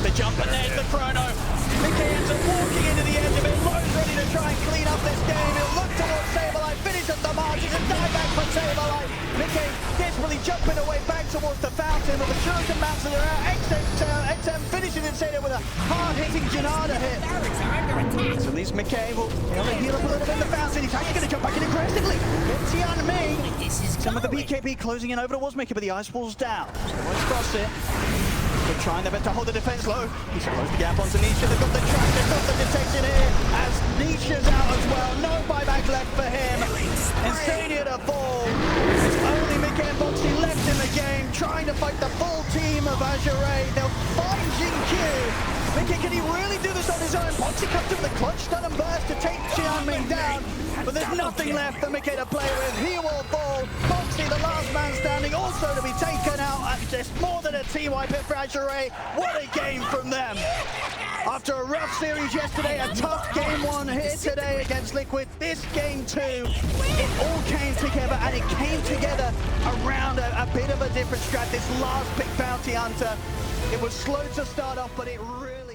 The jump and there's the chrono. Mickey ends up walking into the edge of it. Low's ready to try and clean up this game. He'll look towards Saberlight, finish up the margins and die back for Saberlight. Mickey desperately jumping away back towards the fountain, but the Shuriken bounces around. XM finishes Insane with a hard-hitting Janada hit. So at least Mickey will heal up a little bit in the fountain. He's actually going to jump back in aggressively. It's Jianming. Some of the BKB closing in over towards Mickey, but the ice wall's down. So let's cross it. They're trying their best to hold the defense low. He's closed the gap onto Nisha. They've got the track, they've got the detection here. As Nisha's out as well. No buyback left for him. Insania to fall. It's only Mickey and Boxy left in the game, trying to fight the full team of Azure. They'll find Jin-Q. Mickey, can he really do this on his own? Boxy comes in with a clutch stun and burst to take Jianming down. But there's nothing left for Mickey to play with. He will fall. Boxy, the last man standing, also to be taken out. Just more than a team wipe it for Azure. What a game from them. After a rough series yesterday, a tough game one here today against Liquid. This game two, it all came together, and it came together around a bit of a different strat. This last pick, Bounty Hunter, it was slow to start off, but it really